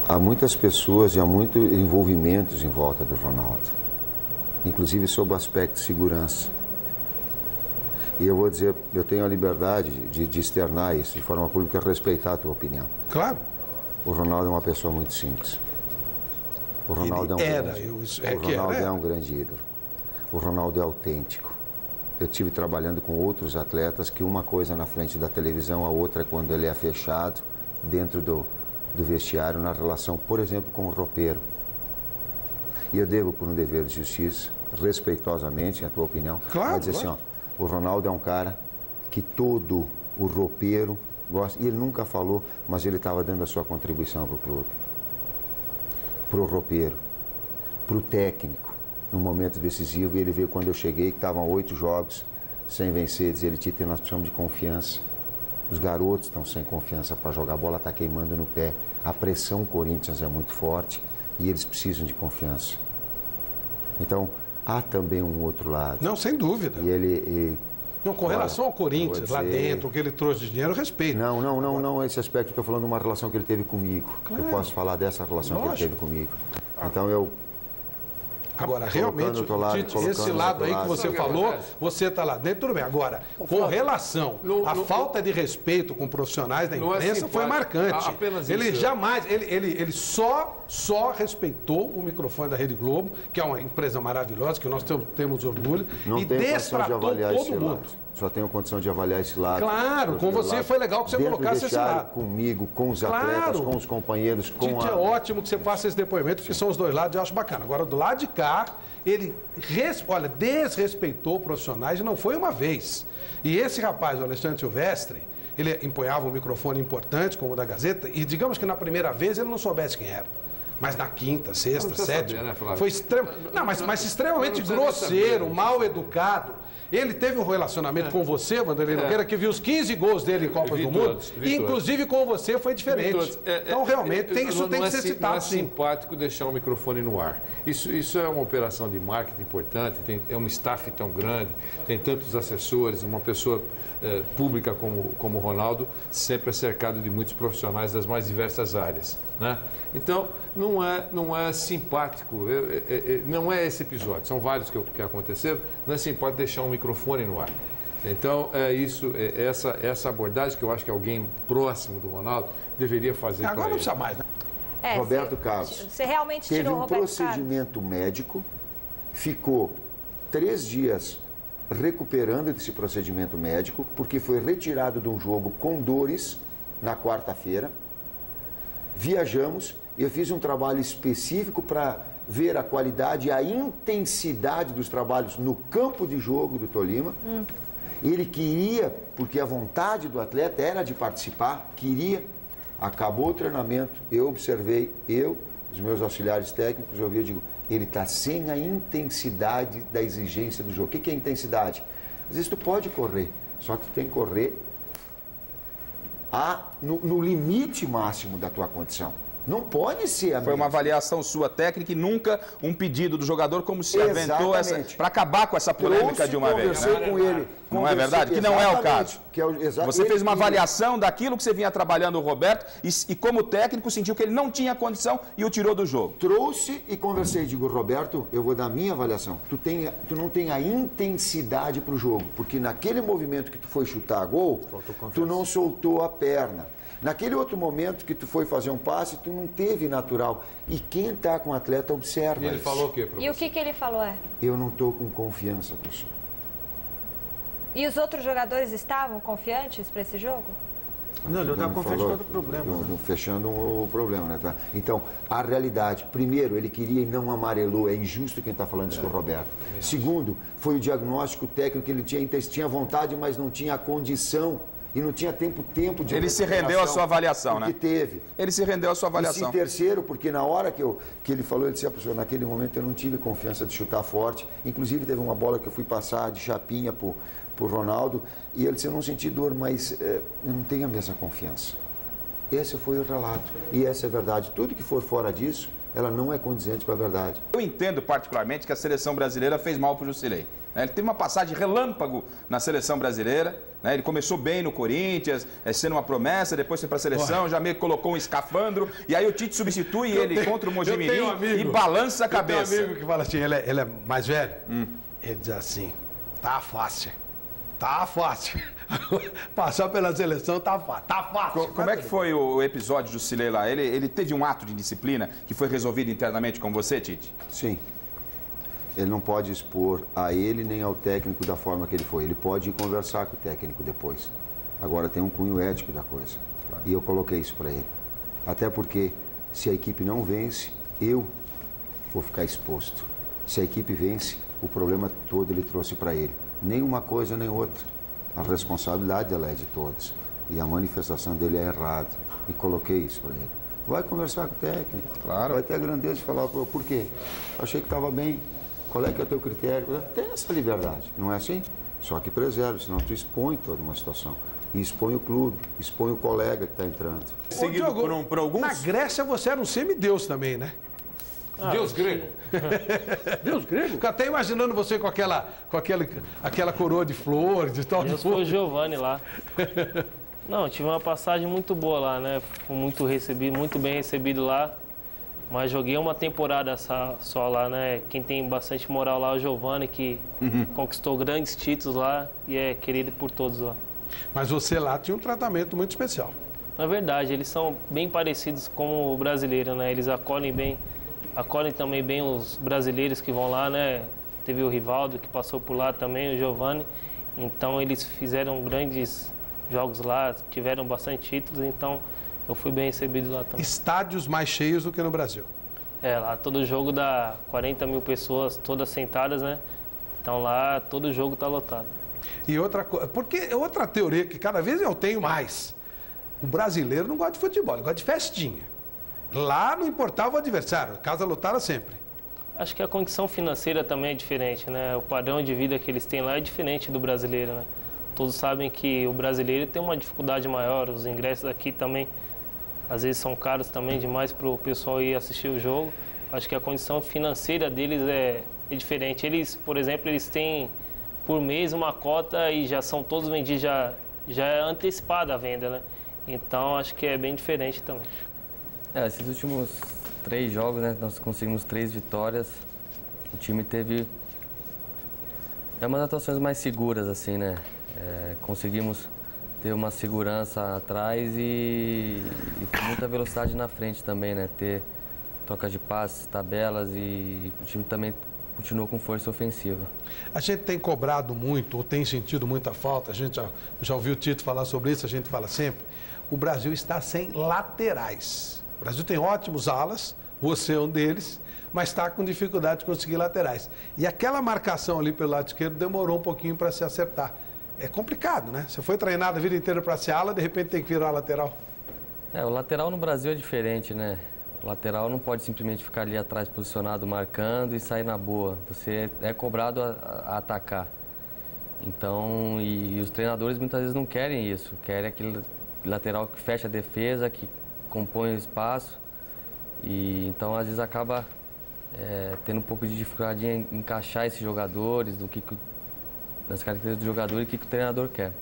há muitas pessoas e há muitos envolvimentos em volta do Ronaldo, inclusive sob o aspecto de segurança. E eu vou dizer, eu tenho a liberdade de externar isso de forma pública, respeitar a tua opinião. Claro. O Ronaldo é uma pessoa muito simples. O Ronaldo é um grande ídolo. O Ronaldo é autêntico. Eu estive trabalhando com outros atletas que uma coisa na frente da televisão, a outra é quando ele é fechado dentro do vestiário, na relação, por exemplo, com o roupeiro. E eu devo, por um dever de justiça, respeitosamente, a tua opinião, claro, dizer assim, ó, o Ronaldo é um cara que todo o roupeiro gosta, e ele nunca falou, mas ele estava dando a sua contribuição para o clube, para o roupeiro, para o técnico, no momento decisivo. E ele veio quando eu cheguei, que estavam 8 jogos sem vencer, dizer, ele, Tite, nós precisamos de confiança. Os garotos estão sem confiança para jogar, a bola está queimando no pé, a pressão Corinthians é muito forte e eles precisam de confiança. Então, há também um outro lado. Não, sem dúvida. E ele... Não, com relação ao Corinthians, lá dentro, o que ele trouxe de dinheiro, eu respeito. Não, esse aspecto, eu estou falando de uma relação que ele teve comigo. Claro. Eu posso falar dessa relação que ele teve comigo. Então, eu... Agora, realmente, esse lado aí que você falou, você está lá dentro, tudo bem. Agora, com relação à falta de respeito com profissionais da imprensa, foi marcante. Ele jamais, ele só respeitou o microfone da Rede Globo, que é uma empresa maravilhosa, que nós temos orgulho, e destratou todo mundo. Só tenho condição de avaliar esse lado. Claro, com você foi legal que você colocasse esse lado. Comigo, com os atletas, com os companheiros, com Tite, é ótimo que você faça esse depoimento, porque são os dois lados, eu acho bacana. Agora, do lado de cá, ele desrespeitou profissionais e não foi uma vez. E esse rapaz, o Alexandre Silvestre, ele empunhava um microfone importante, como o da Gazeta, e digamos que na primeira vez ele não soubesse quem era. Mas na quinta, sexta, sétima, saber, né, foi extremamente grosseiro, mal educado. Ele teve um relacionamento com você, Vanderlei Nogueira, que viu os 15 gols dele em Copas do Mundo, e inclusive com você foi diferente. Então, realmente, isso tem que ser citado. Não é simpático deixar o microfone no ar. Isso é uma operação de marketing importante, é um staff tão grande, tem tantos assessores, uma pessoa pública como o Ronaldo, sempre é cercado de muitos profissionais das mais diversas áreas, né? Então, não é simpático, não é esse episódio, são vários que aconteceram, não é simpático deixar um microfone no ar. Então, essa abordagem que eu acho que alguém próximo do Ronaldo deveria fazer. Agora não precisa mais, né? Roberto Carlos, você realmente tirou o Roberto Carlos? Teve um procedimento médico, ficou 3 dias recuperando desse procedimento médico, porque foi retirado de um jogo com dores na quarta-feira. Viajamos, eu fiz um trabalho específico para ver a qualidade e a intensidade dos trabalhos no campo de jogo do Tolima. Ele queria, porque a vontade do atleta era de participar, queria. Acabou o treinamento, eu observei, os meus auxiliares técnicos, eu vi, eu digo, ele está sem a intensidade da exigência do jogo. O que é intensidade? Às vezes tu pode correr, só que tu tem que correr no limite máximo da tua condição. Não pode ser a Foi uma avaliação sua técnica e nunca um pedido do jogador, como se aventou para acabar com essa polêmica de uma vez. Conversei com ele. Não é verdade? Que não é o caso. Você fez uma avaliação daquilo que você vinha trabalhando, o Roberto, e como técnico sentiu que ele não tinha condição e o tirou do jogo. Trouxe e conversei. Digo, Roberto, eu vou dar a minha avaliação. Tu não tem a intensidade para o jogo, porque naquele movimento que tu foi chutar a gol, tu não soltou a perna. Naquele outro momento que tu foi fazer um passe, tu não teve natural. E quem está com o atleta observa. E ele falou o quê, professor? E o que ele falou Eu não estou com confiança, professor. E os outros jogadores estavam confiantes para esse jogo? Não, ele estava confiante com outro problema. Fechando o problema, né? Então, a realidade, primeiro, ele queria e não amarelou. É injusto quem está falando isso com o Roberto. Segundo, foi o diagnóstico técnico que ele tinha vontade, mas não tinha a condição. E não tinha tempo de... Ele se rendeu à sua avaliação, né? Que teve. Ele se rendeu à sua avaliação. E terceiro, porque na hora que ele falou, ele disse, professor, naquele momento eu não tive confiança de chutar forte. Inclusive, teve uma bola que eu fui passar de chapinha pro Ronaldo. E ele disse, eu não senti dor, mas eu não tenho a mesma confiança. Esse foi o relato. E essa é a verdade. Tudo que for fora disso, ela não é condizente com a verdade. Eu entendo particularmente que a seleção brasileira fez mal para o Jusilei. Né? Ele teve uma passagem relâmpago na seleção brasileira. Né? Ele começou bem no Corinthians, sendo uma promessa, depois foi para a seleção, já meio que colocou um escafandro. E aí o Tite substitui ele contra o Mojimirim e balança a cabeça. Eu tenho um amigo que fala assim, ele é mais velho. Ele diz assim, tá fácil. Tá fácil. Passar pela seleção tá fácil. Como é que foi o episódio do Silei lá? Ele teve um ato de disciplina que foi resolvido internamente com você, Tite? Sim. Ele não pode expor a ele nem ao técnico da forma que ele foi. Ele pode ir conversar com o técnico depois. Agora tem um cunho ético da coisa. Claro. E eu coloquei isso para ele. Até porque se a equipe não vence, eu vou ficar exposto. Se a equipe vence, o problema todo ele trouxe para ele. Nem uma coisa nem outra. A responsabilidade ela é de todos. E a manifestação dele é errada. E coloquei isso para ele. Vai conversar com o técnico. Claro. Vai ter a grandeza de falar, por quê? Achei que estava bem. Qual é que é o teu critério? Tem essa liberdade, não é assim? Só que preserve, senão tu expõe toda uma situação. E expõe o clube, expõe o colega que está entrando. Seguido por alguns... Na Grécia você era um semideus também, né? Deus grego. Deus grego? Fico até imaginando você com aquela coroa de flores e tal. Deus foi o Giovanni lá. Não, tive uma passagem muito boa lá, né? Fui muito bem recebido lá. Mas joguei uma temporada só lá, né? Quem tem bastante moral lá é o Giovanni, que conquistou grandes títulos lá e é querido por todos lá. Mas você lá tinha um tratamento muito especial. Na verdade, eles são bem parecidos com o brasileiro, né? Eles acolhem também bem os brasileiros que vão lá, né? Teve o Rivaldo que passou por lá também, o Giovanni. Então eles fizeram grandes jogos lá, tiveram bastante títulos, então eu fui bem recebido lá também. Estádios mais cheios do que no Brasil. Lá todo jogo dá 40 mil pessoas, todas sentadas, né? Então lá todo jogo tá lotado. E outra coisa, porque outra teoria que cada vez eu tenho mais, o brasileiro não gosta de futebol, ele gosta de festinha. Lá não importava o adversário, casa lotada sempre. Acho que a condição financeira também é diferente, né? O padrão de vida que eles têm lá é diferente do brasileiro, né? Todos sabem que o brasileiro tem uma dificuldade maior, os ingressos aqui também às vezes são caros também demais para o pessoal ir assistir o jogo. Acho que a condição financeira deles é diferente. Eles, por exemplo, eles têm por mês uma cota e já são todos vendidos, já é antecipada a venda, né? Então acho que é bem diferente também. Esses últimos 3 jogos, né, nós conseguimos 3 vitórias. O time teve umas atuações mais seguras, assim, né? Conseguimos ter uma segurança atrás e com muita velocidade na frente também, né? Ter troca de passes, tabelas e o time também continuou com força ofensiva. A gente tem cobrado muito, ou tem sentido muita falta, a gente já ouviu o Tito falar sobre isso, a gente fala sempre, o Brasil está sem laterais. O Brasil tem ótimos alas, você é um deles, mas está com dificuldade de conseguir laterais. E aquela marcação ali pelo lado esquerdo demorou um pouquinho para se acertar. É complicado, né? Você foi treinado a vida inteira para ser ala, de repente tem que virar lateral. O lateral no Brasil é diferente, né? O lateral não pode simplesmente ficar ali atrás posicionado, marcando e sair na boa. Você é cobrado a atacar. Então, e os treinadores muitas vezes não querem isso. Querem aquele lateral que fecha a defesa, que compõe o espaço. E então, às vezes, acaba tendo um pouco de dificuldade em encaixar esses jogadores, das características do jogador e o que o treinador quer.